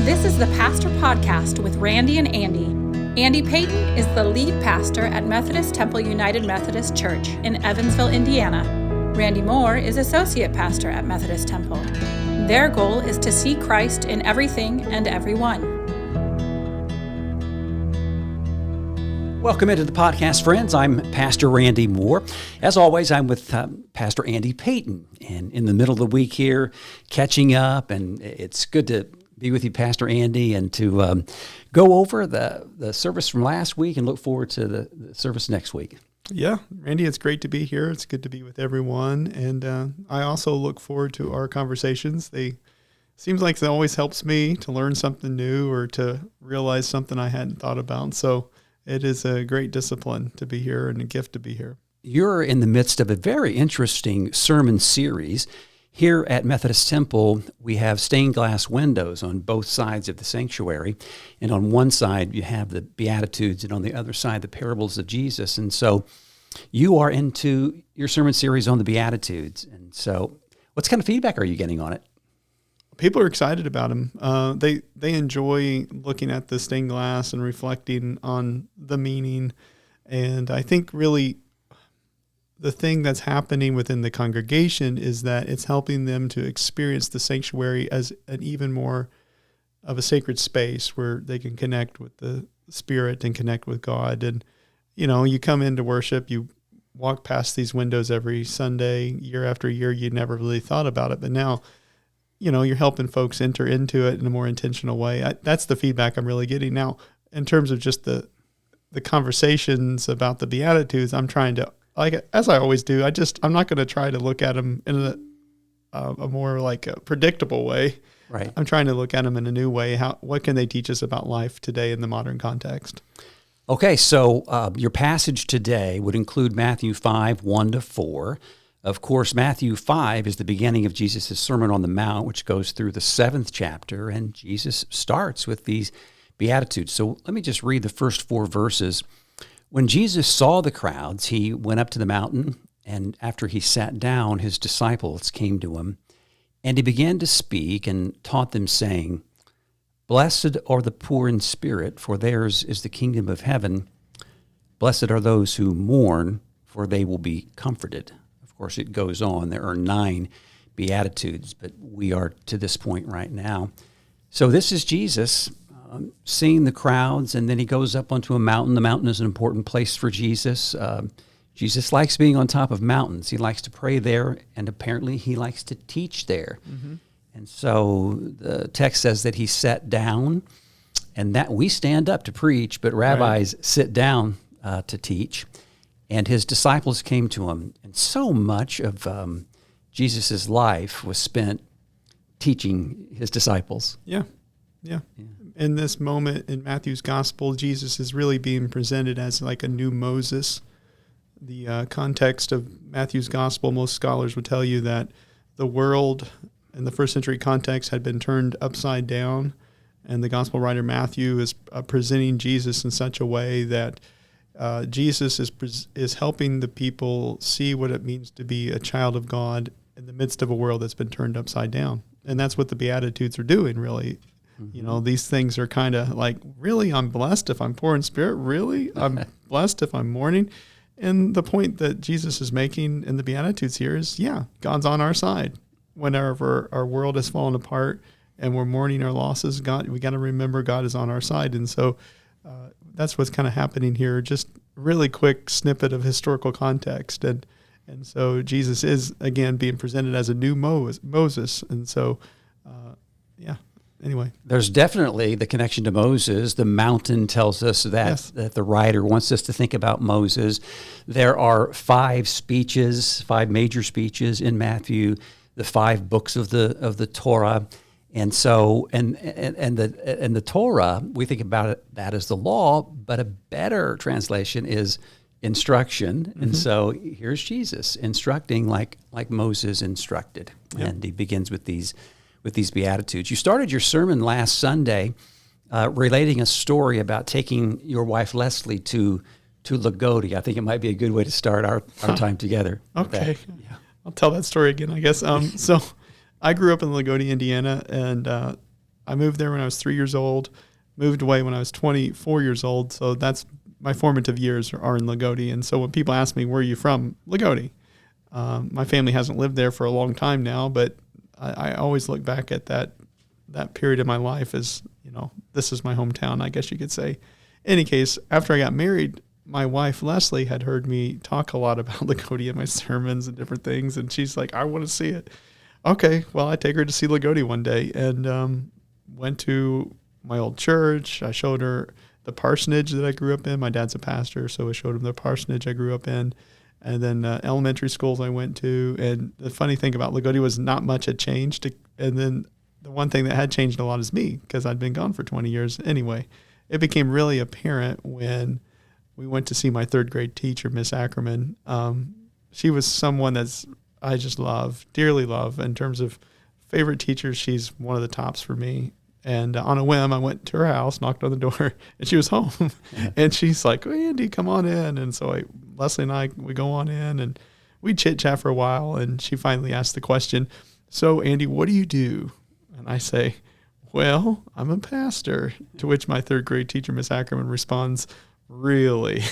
This is the Pastor Podcast with Randy and Andy. Andy Payton is the lead pastor at Methodist Temple United Methodist Church in Evansville, Indiana. Randy Moore is associate pastor at Methodist Temple. Their goal is to see Christ in everything and everyone. Welcome into the podcast, friends. I'm Pastor Randy Moore. As always, I'm with Pastor Andy Payton, and in the middle of the week here, catching up, and it's good to be with you, Pastor Andy, and to go over the service from last week and look forward to the service next week. Yeah, Randy, it's great to be here. It's good to be with everyone, and I also look forward to our conversations. Seems like it always helps me to learn something new or to realize something I hadn't thought about, so it is a great discipline to be here and a gift to be here. You're in the midst of a very interesting sermon series. Here at Methodist Temple, we have stained glass windows on both sides of the sanctuary. And on one side, you have the Beatitudes, and on the other side, the parables of Jesus. And so you are into your sermon series on the Beatitudes. And so what kind of feedback are you getting on it? People are excited about them. They enjoy looking at the stained glass and reflecting on the meaning. And I think really the thing that's happening within the congregation is that it's helping them to experience the sanctuary as an even more of a sacred space where they can connect with the Spirit and connect with God. And, you know, you come into worship, you walk past these windows every Sunday, year after year, you never really thought about it. But now, you know, you're helping folks enter into it in a more intentional way. That's the feedback I'm really getting. Now, in terms of just the conversations about the Beatitudes, I'm trying to, like, as I always do, I'm not going to try to look at them in a more like a predictable way. Right. I'm trying to look at them in a new way. What can they teach us about life today in the modern context? Okay, so your passage today would include Matthew 5, 1-4. Of course, Matthew 5 is the beginning of Jesus' Sermon on the Mount, which goes through the 7th chapter, and Jesus starts with these Beatitudes. So let me just read the first 4 verses. When Jesus saw the crowds, he went up to the mountain, and after he sat down, his disciples came to him, and he began to speak and taught them, saying, "Blessed are the poor in spirit, for theirs is the kingdom of heaven. Blessed are those who mourn, for they will be comforted." Of course, it goes on. There are 9 Beatitudes, but we are to this point right now. So this is Jesus seeing the crowds, and then he goes up onto a mountain. The mountain is an important place for Jesus. Jesus likes being on top of mountains. He likes to pray there, and apparently he likes to teach there. Mm-hmm. And so the text says that he sat down, and that we stand up to preach, but rabbis sit down to teach. And his disciples came to him, and so much of Jesus' life was spent teaching his disciples. Yeah. In this moment in Matthew's gospel, Jesus is really being presented as like a new Moses. The context of Matthew's gospel, most scholars would tell you that the world in the first century context had been turned upside down, and the gospel writer Matthew is presenting Jesus in such a way that Jesus is helping the people see what it means to be a child of God in the midst of a world that's been turned upside down. And that's what the Beatitudes are doing, really. Mm-hmm. You know, these things are kind of like, really, I'm blessed if I'm poor in spirit? Really? I'm blessed if I'm mourning? And the point that Jesus is making in the Beatitudes here is, yeah, God's on our side. Whenever our world has fallen apart and we're mourning our losses, we got to remember God is on our side. And so that's what's kind of happening here. Just really quick snippet of historical context. And so Jesus is, again, being presented as a new Moses. And so, anyway. There's definitely the connection to Moses. The mountain tells us that, yes, that the writer wants us to think about Moses. There are 5 major speeches in Matthew, the 5 books of the Torah. And so, and the Torah, we think about that as the law, but a better translation is instruction. Mm-hmm. And so here's Jesus instructing like Moses instructed. Yep. And he begins with these Beatitudes. You started your sermon last Sunday relating a story about taking your wife Leslie to Lagodi. I think it might be a good way to start our time together. Okay. Yeah. I'll tell that story again, I guess. So I grew up in Lagodi, Indiana, and I moved there when I was 3 years old, moved away when I was 24 years old. So that's my formative years are in Lagodi. And so when people ask me, where are you from? Lagodi. My family hasn't lived there for a long time now, but I always look back at that period of my life as, this is my hometown, I guess you could say. In any case, after I got married, my wife, Leslie, had heard me talk a lot about Lagodi in my sermons and different things. And she's like, I want to see it. Okay, well, I take her to see Lagodi one day and went to my old church. I showed her the parsonage that I grew up in. My dad's a pastor, so I showed him the parsonage I grew up in. And then elementary schools I went to. And the funny thing about Lagodi was not much had changed. And then the one thing that had changed a lot is me, because I'd been gone for 20 years anyway. It became really apparent when we went to see my third grade teacher, Miss Ackerman. She was someone I just love, dearly love. In terms of favorite teachers, she's one of the tops for me. And on a whim, I went to her house, knocked on the door, and she was home. Yeah. And she's like, "Oh, Andy, come on in." And so Leslie and I, we go on in, and we chit-chat for a while. And she finally asked the question, "So, Andy, what do you do?" And I say, "Well, I'm a pastor." To which my third grade teacher, Miss Ackerman, responds, "Really?"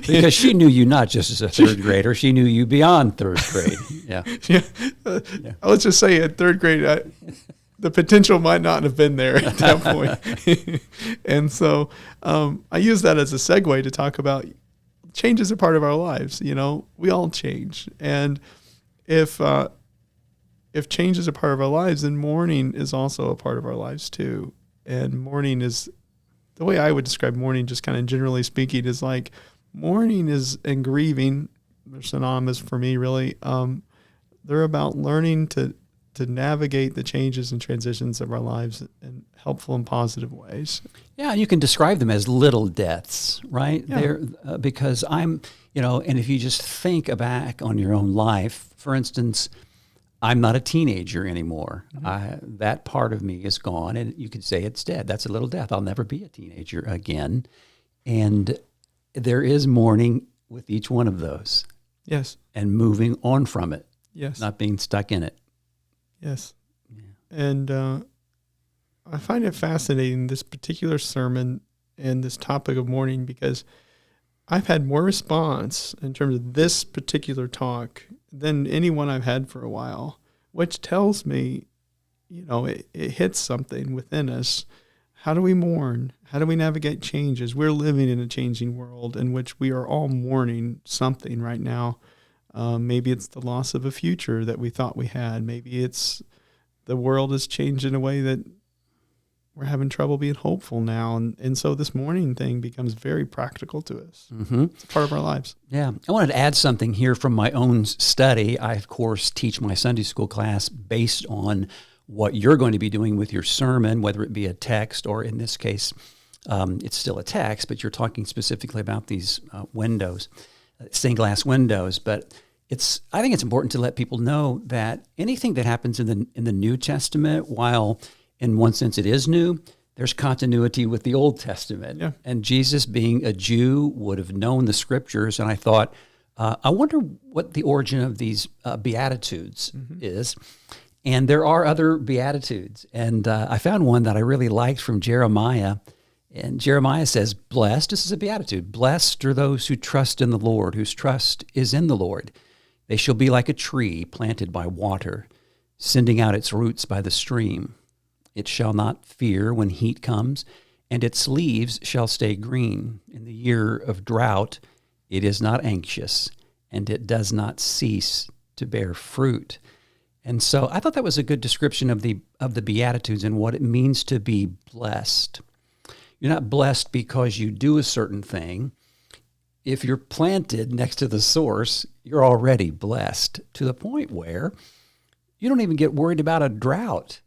Because she knew you not just as a third grader, she knew you beyond third grade. Yeah. Yeah. Let's just say at third grade, the potential might not have been there at that point. And so I use that as a segue to talk about change is a part of our lives. We all change. And if change is a part of our lives, then mourning is also a part of our lives too. And mourning is, the way I would describe mourning, just kind of generally speaking, is like mourning and grieving, they're synonymous for me, really. They're about learning to navigate the changes and transitions of our lives in helpful and positive ways. Yeah, and you can describe them as little deaths, right? Yeah. They're, because and if you just think back on your own life, for instance, I'm not a teenager anymore. Mm-hmm. That part of me is gone, and you could say it's dead. That's a little death. I'll never be a teenager again. And there is mourning with each one of those. Yes. And moving on from it. Yes. Not being stuck in it. Yes. Yeah. And I find it fascinating, this particular sermon and this topic of mourning, because I've had more response in terms of this particular talk than any one I've had for a while, which tells me, it hits something within us. How do we mourn? How do we navigate changes? We're living in a changing world in which we are all mourning something right now. Maybe it's the loss of a future that we thought we had. Maybe it's the world has changed in a way that we're having trouble being hopeful now. And so this mourning thing becomes very practical to us. Mm-hmm. It's a part of our lives. Yeah. I wanted to add something here from my own study. I, of course, teach my Sunday school class based on what you're going to be doing with your sermon, whether it be a text or, in this case, it's still a text, but you're talking specifically about these windows, stained glass windows. But I think it's important to let people know that anything that happens in the New Testament, while in one sense it is new, there's continuity with the Old Testament. Yeah. And Jesus, being a Jew, would have known the Scriptures. And I thought, I wonder what the origin of these Beatitudes is. And there are other Beatitudes. And I found one that I really liked from Jeremiah. And Jeremiah says, blessed, this is a beatitude, blessed are those who trust in the Lord, whose trust is in the Lord. They shall be like a tree planted by water, sending out its roots by the stream. It shall not fear when heat comes, and its leaves shall stay green. In the year of drought, it is not anxious, and it does not cease to bear fruit. And so I thought that was a good description of the Beatitudes and what it means to be blessed. You're not blessed because you do a certain thing. If you're planted next to the source, you're already blessed to the point where you don't even get worried about a drought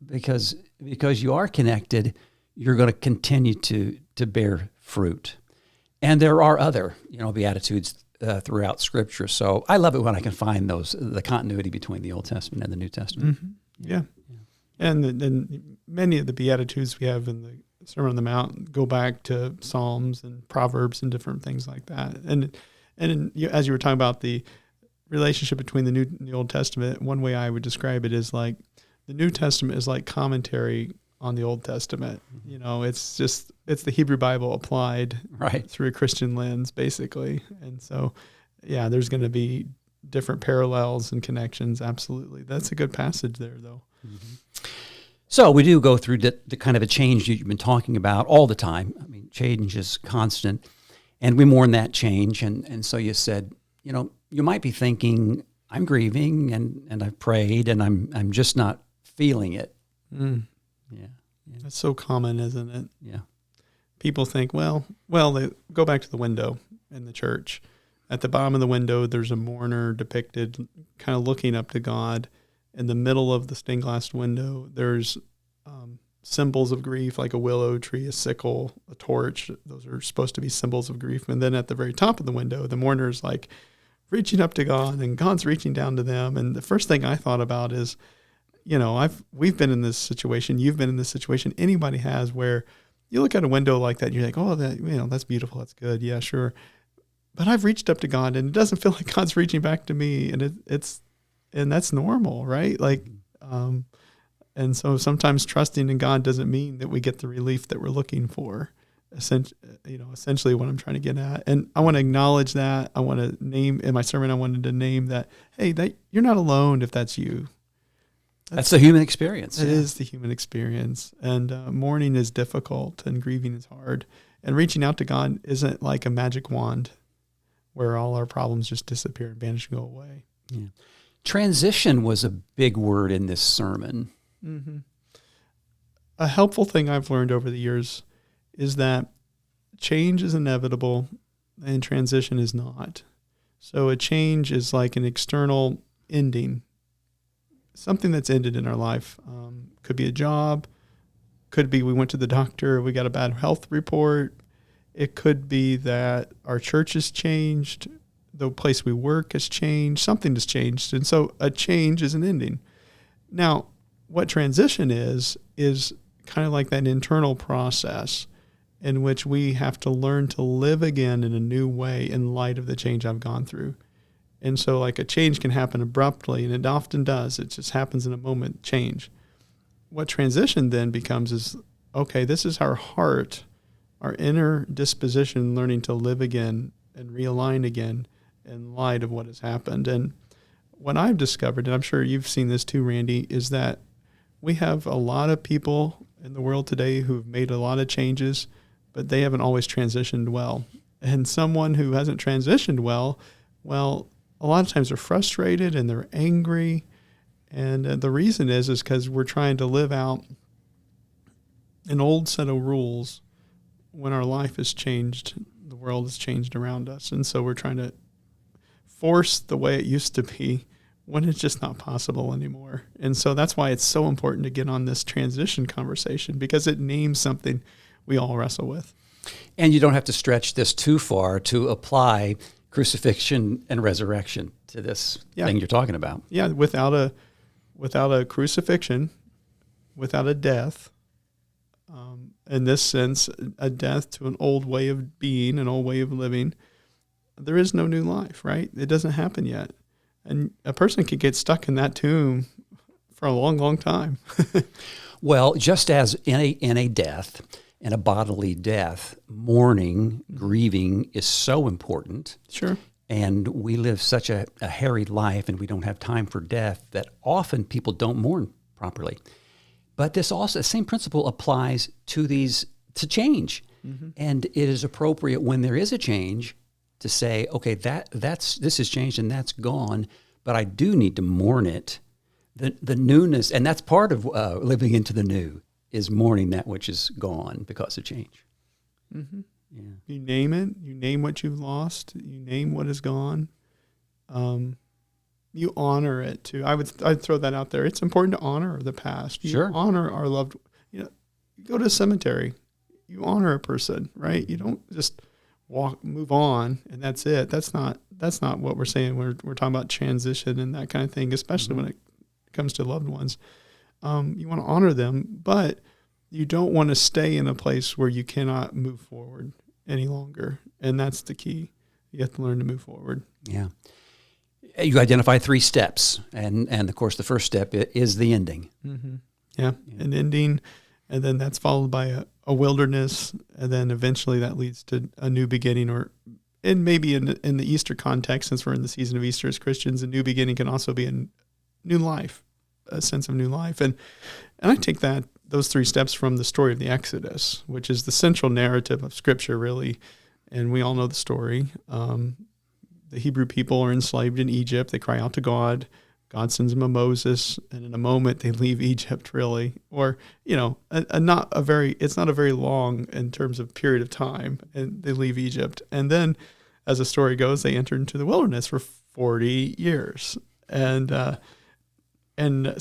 because you are connected, you're going to continue to bear fruit. And there are other, Beatitudes throughout Scripture. So I love it when I can find the continuity between the Old Testament and the New Testament. Mm-hmm. Yeah. And then many of the Beatitudes we have in the Sermon on the Mount go back to Psalms and Proverbs and different things like that. And as you were talking about the relationship between the New and the Old Testament, one way I would describe it is like the New Testament is like commentary on the Old Testament. You know, it's the Hebrew Bible applied through a Christian lens, basically. And so, yeah, there's going to be different parallels and connections. Absolutely. That's a good passage there, though. Mm-hmm. So we do go through the kind of a change you've been talking about all the time. I mean, change is constant, and we mourn that change. And so you said, you know, you might be thinking, I'm grieving and I've prayed and I'm just not feeling it. Mm. Yeah. That's so common, isn't it? Yeah. People think, well, they go back to the window in the church. At the bottom of the window, there's a mourner depicted kind of looking up to God. In the middle of the stained glass window, there's symbols of grief, like a willow tree, a sickle, a torch. Those are supposed to be symbols of grief. And then at the very top of the window, the mourner's like reaching up to God, and God's reaching down to them. And the first thing I thought about is, you know, we've been in this situation. You've been in this situation. Anybody has, where you look at a window like that, and you're like, oh, that's beautiful. That's good. Yeah, sure. But I've reached up to God, and it doesn't feel like God's reaching back to me. And and that's normal, right? Like, and so sometimes trusting in God doesn't mean that we get the relief that we're looking for. Essentially what I'm trying to get at. And I want to acknowledge that. I want to name, in my sermon, I wanted to name that, hey, that you're not alone if that's you. That's the human experience. It is the human experience. And mourning is difficult and grieving is hard. And reaching out to God isn't like a magic wand where all our problems just disappear and vanish and go away. Yeah. Transition was a big word in this sermon. Mm-hmm. A helpful thing I've learned over the years is that change is inevitable and transition is not. So a change is like an external ending, something that's ended in our life. Could be a job, could be we went to the doctor, we got a bad health report. It could be that our church has changed, the place we work has changed, something has changed. And so a change is an ending. Now, what transition is kind of like that internal process in which we have to learn to live again in a new way in light of the change I've gone through. And so like a change can happen abruptly, and it often does. It just happens in a moment, change. What transition then becomes is, okay, this is our heart, our inner disposition learning to live again and realign again in light of what has happened. And what I've discovered, and I'm sure you've seen this too, Randy, is that we have a lot of people in the world today who've made a lot of changes, but they haven't always transitioned well. And someone who hasn't transitioned well, a lot of times they're frustrated and they're angry. And the reason is because we're trying to live out an old set of rules when our life has changed, the world has changed around us. And so we're trying to force the way it used to be when it's just not possible anymore. And so that's why it's so important to get on this transition conversation, because it names something we all wrestle with. And you don't have to stretch this too far to apply crucifixion and resurrection to this thing you're talking about. Yeah, without a crucifixion, without a death, in this sense, a death to an old way of being, an old way of living, there is no new life, right? It doesn't happen yet. And a person could get stuck in that tomb for a long, long time. Well, just as in a death, in a bodily death, mourning, grieving is so important. Sure. And we live such a harried life, and we don't have time for death, that often people don't mourn properly. But this also, the same principle applies to change. Mm-hmm. And it is appropriate when there is a change to say, okay, this has changed and that's gone, but I do need to mourn it. The newness, and that's part of living into the new, is mourning that which is gone because of change. Mm-hmm. Yeah. You name it. You name what you've lost. You name what is gone. You honor it too. I'd throw that out there. It's important to honor the past. You honor our loved. You go to a cemetery. You honor a person, right? You don't just move on, and that's it. That's not what we're saying. We're talking about transition and that kind of thing, especially when it comes to loved ones. You want to honor them, but you don't want to stay in a place where you cannot move forward any longer. And that's the key. You have to learn to move forward. Yeah. You identify 3 steps, and of course the first step is the ending. Mm-hmm. Yeah, an ending, and then that's followed by a wilderness, and then eventually that leads to a new beginning, and maybe in the Easter context, since we're in the season of Easter as Christians, a new beginning can also be a new life, a sense of new life. And I take those 3 steps from the story of the Exodus, which is the central narrative of Scripture, really. And we all know the story. The Hebrew people are enslaved in Egypt. They cry out to God. God sends them a Moses, and in a moment they leave Egypt, really. Or, it's not a very long in terms of period of time, and they leave Egypt. And then, as the story goes, they enter into the wilderness for 40 years. And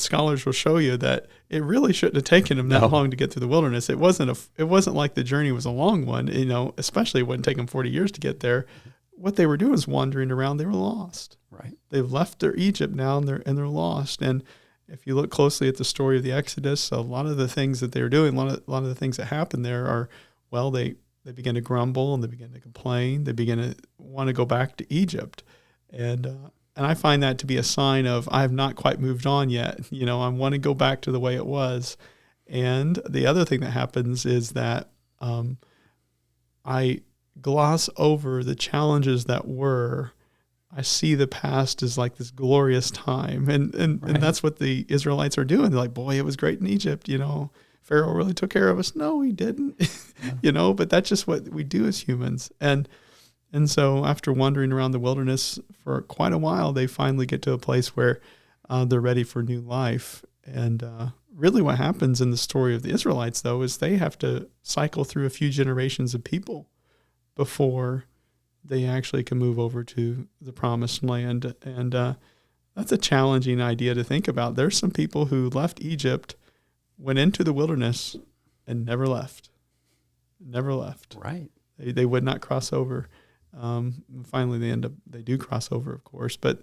scholars will show you that it really shouldn't have taken them that long to get through the wilderness. It wasn't like the journey was a long one, especially it wouldn't take them 40 years to get there. What they were doing is wandering around. They were lost. Right. They've left their Egypt now, and they're lost. And if you look closely at the story of the Exodus, a lot of the things that they were doing, a lot of the things that happen there are, they begin to grumble and they begin to complain. They begin to want to go back to Egypt, and I find that to be a sign of I have not quite moved on yet. I want to go back to the way it was. And the other thing that happens is that I gloss over the challenges that were. I see the past as like this glorious time. And that's what the Israelites are doing. They're like, boy, it was great in Egypt. Pharaoh really took care of us. No, he didn't, but that's just what we do as humans. And so after wandering around the wilderness for quite a while, they finally get to a place where they're ready for new life. And really what happens in the story of the Israelites, though, is they have to cycle through a few generations of people before they actually can move over to the promised land. And that's a challenging idea to think about. There's some people who left Egypt, went into the wilderness, and never left. Right. They would not cross over. Finally, they do cross over, of course. But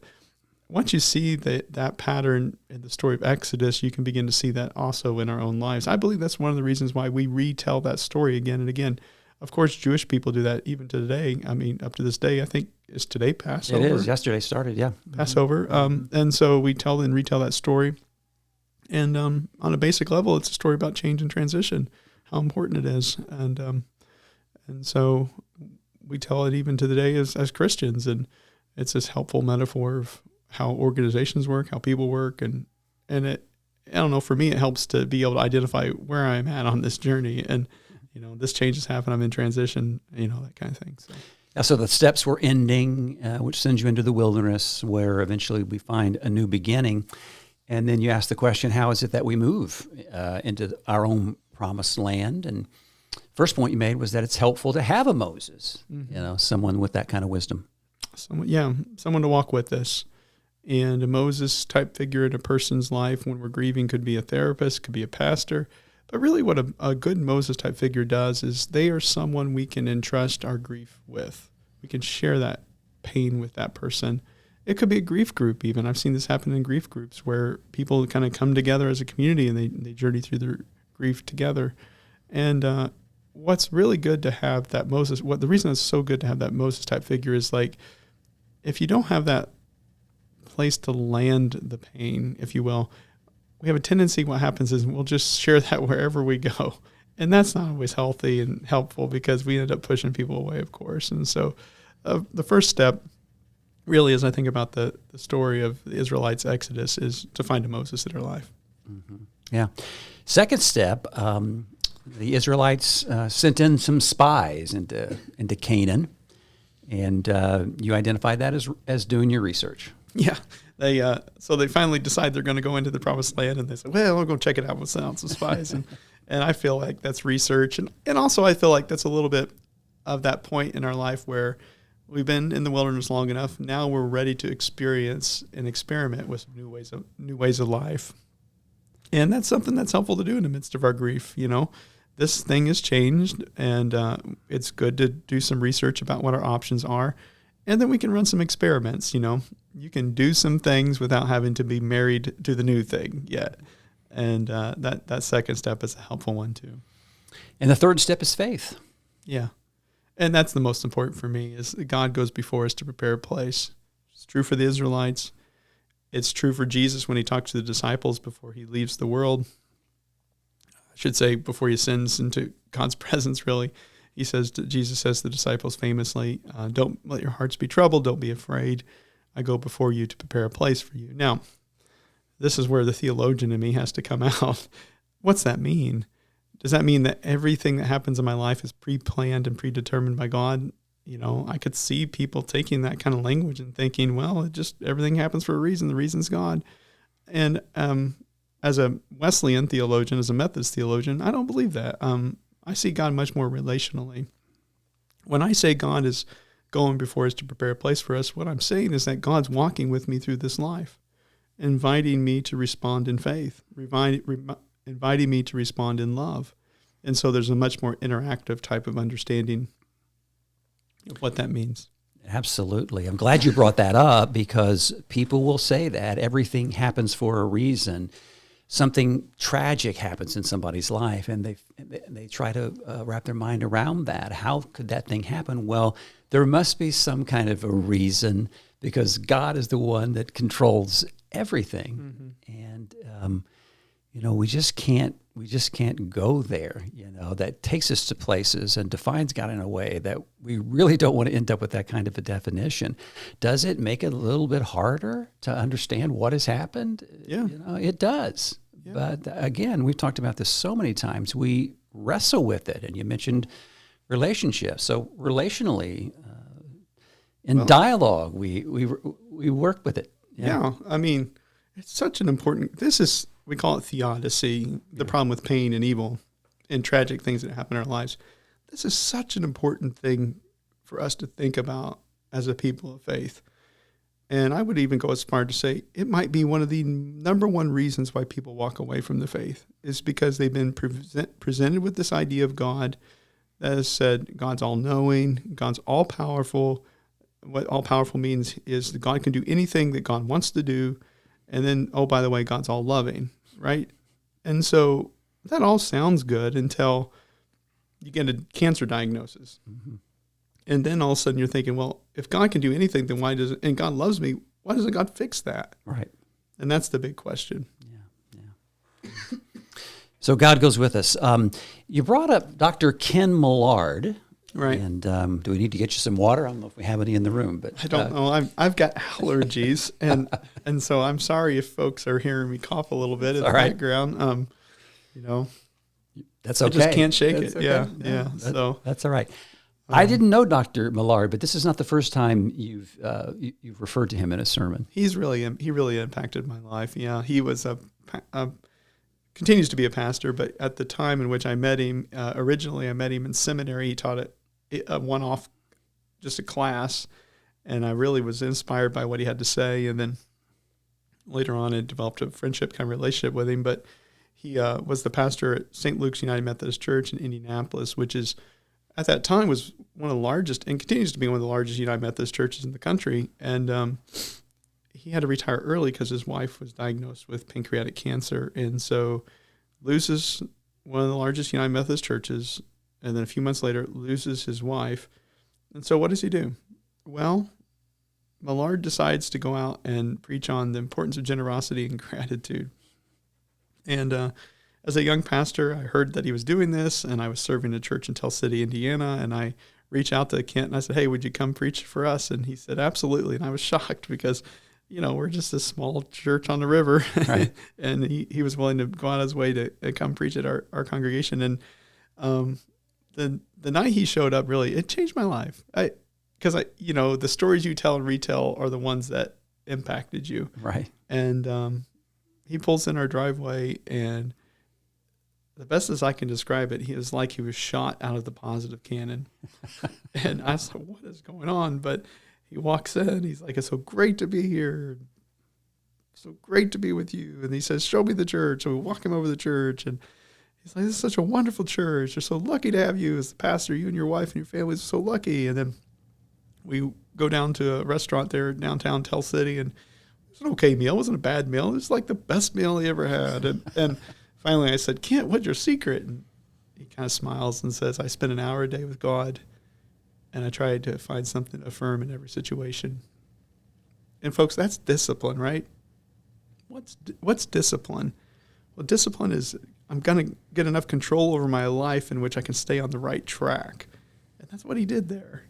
once you see that pattern in the story of Exodus, you can begin to see that also in our own lives. I believe that's one of the reasons why we retell that story again and again. Of course, Jewish people do that even to today. I mean, up to this day, I think, is today Passover? It is. Yesterday started, yeah. Passover. And so we tell and retell that story. And on a basic level, it's a story about change and transition, how important it is. And so we tell it even to today as Christians. And it's this helpful metaphor of how organizations work, how people work. And it, I don't know, for me, it helps to be able to identify where I'm at on this journey. And this change has happened. I'm in transition, that kind of thing. So the steps were ending, which sends you into the wilderness, where eventually we find a new beginning. And then you ask the question, how is it that we move into our own promised land? And first point you made was that it's helpful to have a Moses, someone with that kind of wisdom. Someone to walk with us. And a Moses type figure in a person's life when we're grieving could be a therapist, could be a pastor. But really what a good Moses-type figure does is they are someone we can entrust our grief with. We can share that pain with that person. It could be a grief group even. I've seen this happen in grief groups where people kind of come together as a community and they journey through their grief together. And what's really good to have that Moses, the reason it's so good to have that Moses-type figure is like, if you don't have that place to land the pain, if you will, we have a tendency, what happens is we'll just share that wherever we go. And that's not always healthy and helpful because we end up pushing people away, of course. And so the first step really, as I think about the story of the Israelites' Exodus, is to find a Moses in their life. Mm-hmm. Yeah. Second step, the Israelites sent in some spies into Canaan, and you identified that as doing your research. Yeah. So they finally decide they're going to go into the promised land, and they say, well, I'll go check it out with some spies. And I feel like that's research. And also I feel like that's a little bit of that point in our life where we've been in the wilderness long enough. Now we're ready to experience and experiment with new ways of life. And that's something that's helpful to do in the midst of our grief. This thing has changed, and it's good to do some research about what our options are. And then we can run some experiments, You can do some things without having to be married to the new thing yet. And that second step is a helpful one, too. And the third step is faith. Yeah. And that's the most important for me, is God goes before us to prepare a place. It's true for the Israelites. It's true for Jesus when he talks to the disciples before he leaves the world. I should say before he ascends into God's presence, really. Jesus says to the disciples famously, don't let your hearts be troubled. Don't be afraid. I go before you to prepare a place for you. Now, this is where the theologian in me has to come out. What's that mean? Does that mean that everything that happens in my life is pre-planned and predetermined by God? I could see people taking that kind of language and thinking, well, everything happens for a reason. The reason's God. And as a Wesleyan theologian, as a Methodist theologian, I don't believe that. I see God much more relationally. When I say God is going before us to prepare a place for us, what I'm saying is that God's walking with me through this life, inviting me to respond in faith, inviting me to respond in love. And so there's a much more interactive type of understanding of what that means. Absolutely. I'm glad you brought that up, because people will say that everything happens for a reason. Something tragic happens in somebody's life, and they try to wrap their mind around that. How could that thing happen? Well, there must be some kind of a reason, because God is the one that controls everything. Mm-hmm. And we just can't go there. That takes us to places and defines God in a way that we really don't want to end up with that kind of a definition. Does it make it a little bit harder to understand what has happened? Yeah. It does. Yeah. But again, we've talked about this so many times. We wrestle with it. And you mentioned relationships. So relationally, in dialogue, we work with it. Yeah. I mean, it's such an important, we call it theodicy, the problem with pain and evil and tragic things that happen in our lives. This is such an important thing for us to think about as a people of faith. And I would even go as far to say it might be one of the number one reasons why people walk away from the faith, is because they've been presented with this idea of God that has said God's all-knowing, God's all-powerful. What all-powerful means is that God can do anything that God wants to do. And then, oh, by the way, God's all-loving, right? And so that all sounds good until you get a cancer diagnosis. Mm-hmm. And then all of a sudden you're thinking, well, if God can do anything, then and God loves me, why doesn't God fix that? Right. And that's the big question. Yeah. So God goes with us. You brought up Dr. Ken Millard. Right. And do we need to get you some water? I don't know if we have any in the room, but I don't know. I've got allergies, and so I'm sorry if folks are hearing me cough a little bit in the background. That's okay. I just can't shake That's it. Okay. Yeah. So that's all right. I didn't know Dr. Millard, but this is not the first time you've referred to him in a sermon. He really impacted my life. Yeah, he was continues to be a pastor, but at the time in which I met him, originally I met him in seminary. He taught a one-off, just a class, and I really was inspired by what he had to say. And then later on, I developed a friendship kind of relationship with him. But he was the pastor at St. Luke's United Methodist Church in Indianapolis, which is at that time was one of the largest and continues to be one of the largest United Methodist churches in the country. And he had to retire early because his wife was diagnosed with pancreatic cancer. And so loses one of the largest United Methodist churches, and then a few months later loses his wife. And so what does he do? Well, Millard decides to go out and preach on the importance of generosity and gratitude. And as a young pastor, I heard that he was doing this, and I was serving a church in Tell City, Indiana, and I reached out to Kent and I said, hey, would you come preach for us? And he said, absolutely. And I was shocked because we're just a small church on the river. Right. And he was willing to go out his way to come preach at our congregation. And the night he showed up, really, it changed my life. Because the stories you tell and retell are the ones that impacted you. Right. And he pulls in our driveway, and the best as I can describe it, he was like he was shot out of the positive cannon. And I was like, what is going on? But he walks in, he's like, it's so great to be here. So great to be with you. And he says, show me the church. So we walk him over the church, and he's like, this is such a wonderful church. We're so lucky to have you as the pastor. You and your wife and your family are so lucky. And then we go down to a restaurant there downtown Tell City, and it was an okay meal. It wasn't a bad meal. It was like the best meal he ever had. And finally I said, Kent, what's your secret? And he kind of smiles and says, I spend an hour a day with God, and I tried to find something to affirm in every situation. And folks, that's discipline, right? What's discipline? Well, discipline is I'm going to get enough control over my life in which I can stay on the right track. And that's what he did there.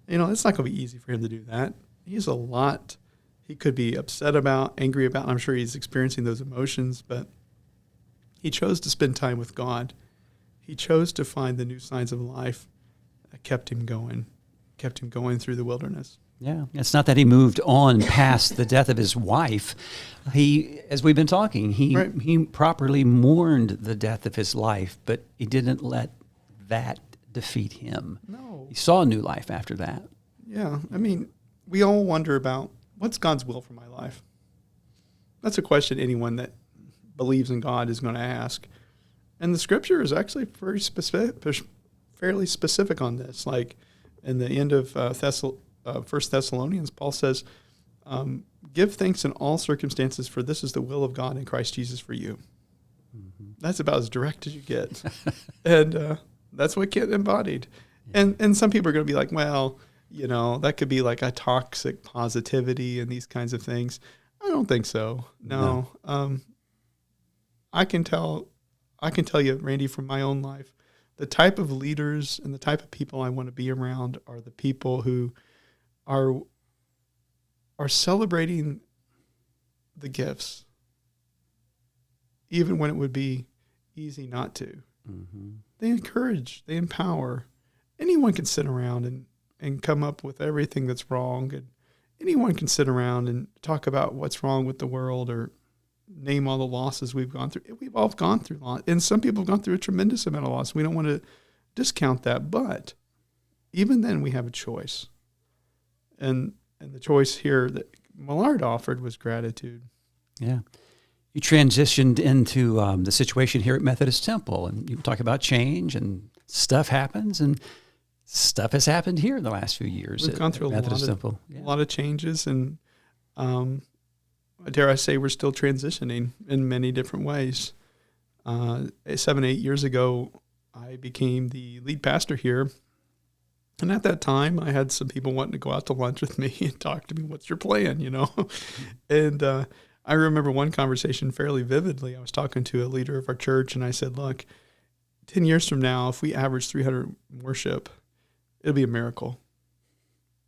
It's not going to be easy for him to do that. He has a lot he could be upset about, angry about, and I'm sure he's experiencing those emotions, but he chose to spend time with God. He chose to find the new signs of life that kept him going through the wilderness. Yeah, it's not that he moved on past the death of his wife. He, as we've been talking, he properly mourned the death of his life, but he didn't let that defeat him. No. He saw a new life after that. Yeah, we all wonder about what's God's will for my life. That's a question anyone that believes in God is going to ask. And the scripture is actually fairly specific on this. Like in the end of 1 Thessalonians, Paul says, give thanks in all circumstances, for this is the will of God in Christ Jesus for you. Mm-hmm. That's about as direct as you get. And that's what Kit embodied. Yeah. And some people are going to be like, well, that could be like a toxic positivity and these kinds of things. I don't think so. No. I can tell you, Randy, from my own life, the type of leaders and the type of people I want to be around are the people who are celebrating the gifts, even when it would be easy not to. Mm-hmm. They encourage, they empower. Anyone can sit around and come up with everything that's wrong, and anyone can sit around and talk about what's wrong with the world or name all the losses we've gone through. We've all gone through loss, and some people have gone through a tremendous amount of loss. We don't want to discount that, but even then we have a choice. And the choice here that Millard offered was gratitude. Yeah. You transitioned into the situation here at Methodist Temple, and you talk about change, and stuff happens, and stuff has happened here in the last few years. We've gone through a lot of changes, and dare I say, we're still transitioning in many different ways. 7, 8 years ago, I became the lead pastor here. And at that time, I had some people wanting to go out to lunch with me and talk to me, what's your plan, And I remember one conversation fairly vividly. I was talking to a leader of our church, and I said, look, 10 years from now, if we average 300 worship, it'll be a miracle.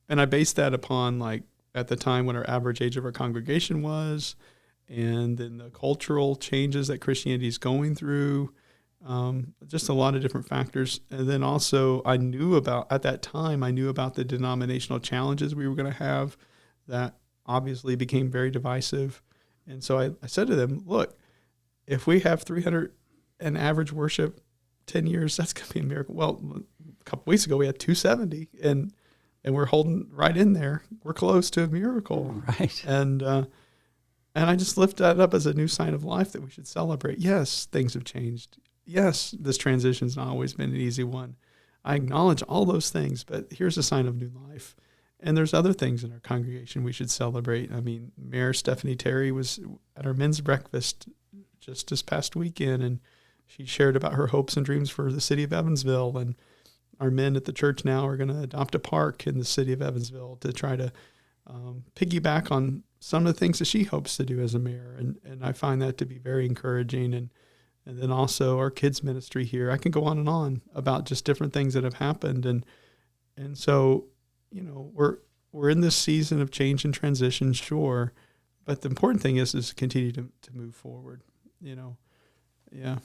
And I based that upon, like, at the time when our average age of our congregation was, and then the cultural changes that Christianity is going through, just a lot of different factors. And then also at that time, I knew about the denominational challenges we were going to have that obviously became very divisive. And so I said to them, look, if we have 300 and average worship 10 years, that's going to be a miracle. Well, a couple weeks ago, we had 270, and we're holding right in there. We're close to a miracle. Right. And I just lift that up as a new sign of life that we should celebrate. Yes, things have changed. Yes, this transition's not always been an easy one. I acknowledge all those things, but here's a sign of new life. And there's other things in our congregation we should celebrate. Mayor Stephanie Terry was at our men's breakfast just this past weekend, and she shared about her hopes and dreams for the city of Evansville. And our men at the church now are going to adopt a park in the city of Evansville to try to piggyback on some of the things that she hopes to do as a mayor. And I find that to be very encouraging. And then also our kids ministry here. I can go on about just different things that have happened. And so, we're in this season of change and transition, sure. But the important thing is to continue to move forward, Yeah. Yeah.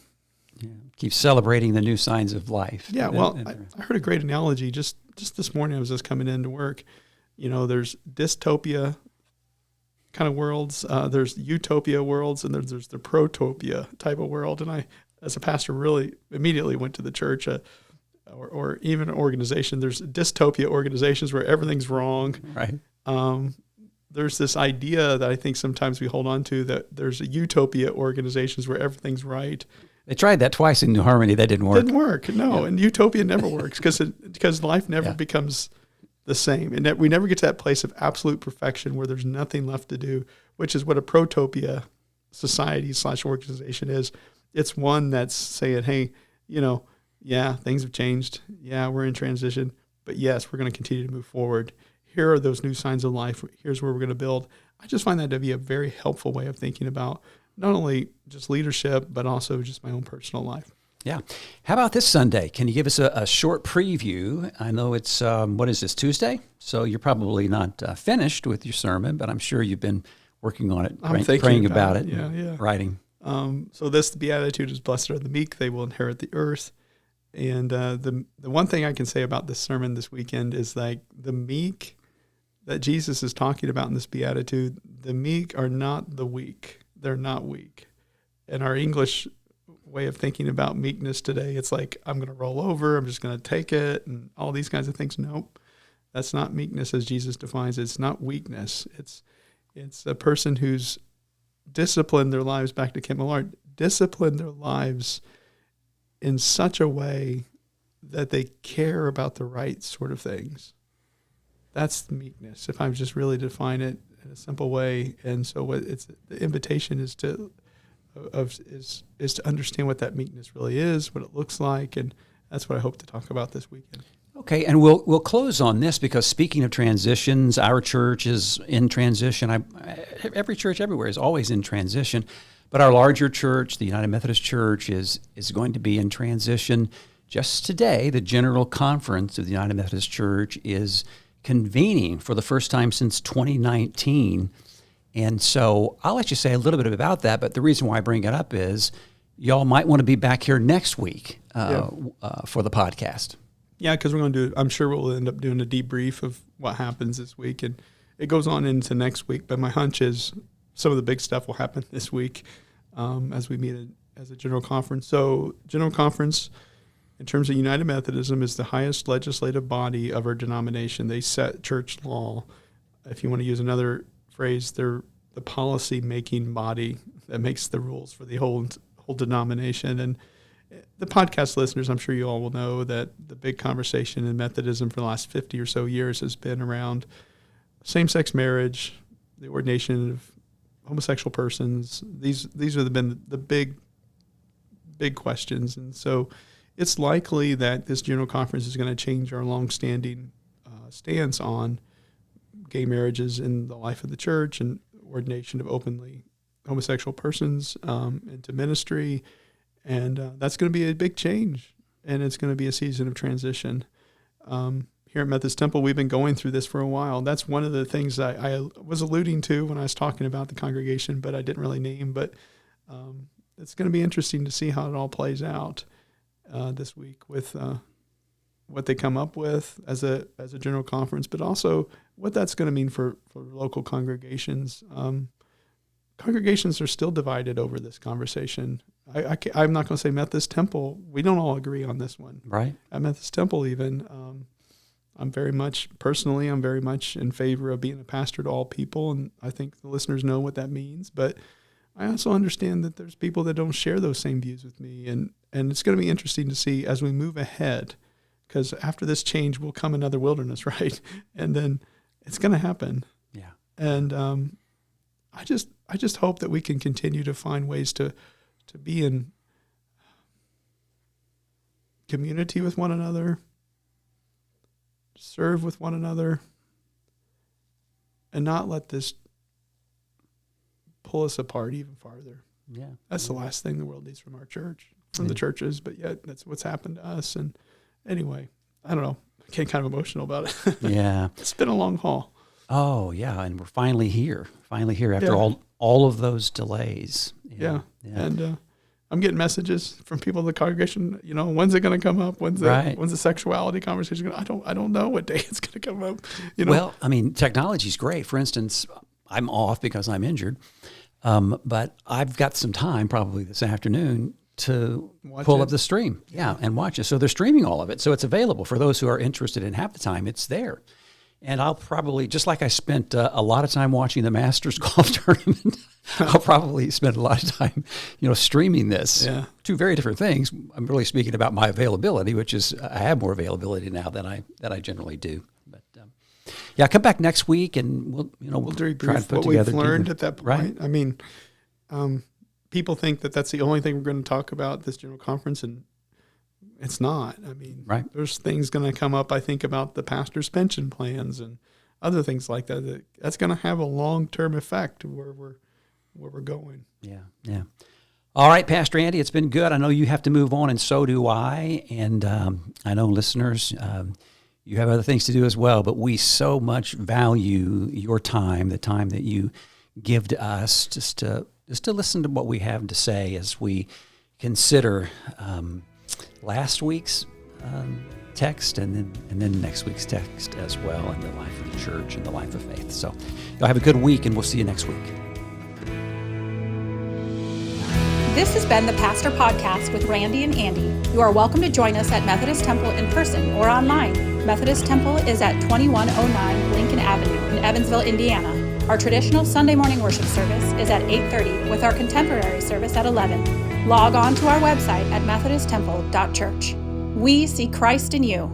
Keep celebrating the new signs of life. Yeah, well, I heard a great analogy just this morning. I was just coming into work. There's dystopia kind of worlds. There's utopia worlds, and there's the protopia type of world. And I, as a pastor, really immediately went to the church or even an organization. There's dystopia organizations where everything's wrong. Right. There's this idea that I think sometimes we hold on to, that there's a utopia organizations where everything's right. They tried that twice in New Harmony. That didn't work. Didn't work, no. Yeah. And utopia never works because life never becomes the same. And that we never get to that place of absolute perfection where there's nothing left to do, which is what a protopia society / organization is. It's one that's saying, hey, things have changed. Yeah, we're in transition. But yes, we're going to continue to move forward. here are those new signs of life. Here's where we're going to build. I just find that to be a very helpful way of thinking about not only just leadership, but also just my own personal life. Yeah. How about this Sunday? Can you give us a short preview? I know it's, what is this, Tuesday? So you're probably not finished with your sermon, but I'm sure you've been working on it, praying about it, yeah. writing. So this beatitude is, blessed are the meek, they will inherit the earth. And the one thing I can say about this sermon this weekend is like the meek that Jesus is talking about in this beatitude, the meek are not the weak. They're not weak. In our English way of thinking about meekness today, it's like, I'm going to roll over, I'm just going to take it, and all these kinds of things. Nope. That's not meekness as Jesus defines it. It's not weakness. It's a person who's disciplined their lives, back to Kent Millard, disciplined their lives in such a way that they care about the right sort of things. That's meekness, if I just really define it in a simple way. And so what the invitation is to understand what that meekness really is, what it looks like, and that's what I hope to talk about this weekend. Okay, and we'll close on this because speaking of transitions, our church is in transition. Every church everywhere is always in transition, but our larger church, the United Methodist Church, is going to be in transition. Just today, the General Conference of the United Methodist Church is convening for the first time since 2019. And so I'll let you say a little bit about that, but the reason why I bring it up is y'all might want to be back here next week for the podcast. Yeah, because we're going to I'm sure we'll end up doing a debrief of what happens this week, and it goes on into next week, but my hunch is some of the big stuff will happen this week as we meet as a General Conference. So General Conference, in terms of United Methodism, is the highest legislative body of our denomination. They set church law. If you want to use another phrase, they're the policy-making body that makes the rules for the whole denomination. And the podcast listeners, I'm sure you all will know that the big conversation in Methodism for the last 50 or so years has been around same-sex marriage, the ordination of homosexual persons. These have been the big questions. And so it's likely that this General Conference is going to change our long-standing stance on gay marriages in the life of the church and ordination of openly homosexual persons into ministry. And that's going to be a big change, and it's going to be a season of transition. Here at Methodist Temple, we've been going through this for a while. That's one of the things I was alluding to when I was talking about the congregation, but I didn't really name. But it's going to be interesting to see how it all plays out this week with what they come up with as a General Conference, but also what that's going to mean for local congregations. Congregations are still divided over this conversation. I'm not going to say Methodist Temple. We don't all agree on this one. Right. At Methodist Temple even, I'm very much in favor of being a pastor to all people, and I think the listeners know what that means. But I also understand that there's people that don't share those same views with me, and it's going to be interesting to see as we move ahead, because after this change will come another wilderness, right? And then it's going to happen. Yeah. And I just hope that we can continue to find ways to be in community with one another, serve with one another, and not let this pull us apart even farther. Yeah. That's the last thing the world needs from our church, from the churches, but yet that's what's happened to us. And anyway, I don't know. I get kind of emotional about it. Yeah. It's been a long haul. Oh, yeah, and we're finally here after all of those delays. Yeah. And I'm getting messages from people in the congregation, when's it going to come up? When's the sexuality conversation going to, I don't know what day it's going to come up. Well, I mean, technology's great. For instance, I'm off because I'm injured, but I've got some time probably this afternoon to pull up the stream. Yeah, and watch it. So they're streaming all of it. So it's available for those who are interested in half the time. It's there. And I'll probably, just like I spent a lot of time watching the Masters golf tournament, I'll probably spend a lot of time, streaming this. Yeah. Two very different things. I'm really speaking about my availability, which is I have more availability now than I generally do. But come back next week, and we'll debrief try to put what together. We've learned at that point. Right. I mean, people think that that's the only thing we're going to talk about this General Conference, and it's not. I mean, right. There's things going to come up, I think, about the pastor's pension plans and other things like that. That's going to have a long-term effect where we're going. Yeah. All right, Pastor Andy, it's been good. I know you have to move on, and so do I. And I know listeners, you have other things to do as well. But we so much value your time, the time that you give to us, just to listen to what we have to say as we consider last week's text and then next week's text as well, and the life of the church and the life of faith. So y'all have a good week, and we'll see you next week. This has been the Pastor Podcast with Randy and Andy. You are welcome to join us at Methodist Temple in person or online. Methodist Temple is at 2109 Lincoln Avenue in Evansville, Indiana. Our traditional Sunday morning worship service is at 8:30 with our contemporary service at 11. Log on to our website at methodisttemple.church. We see Christ in you.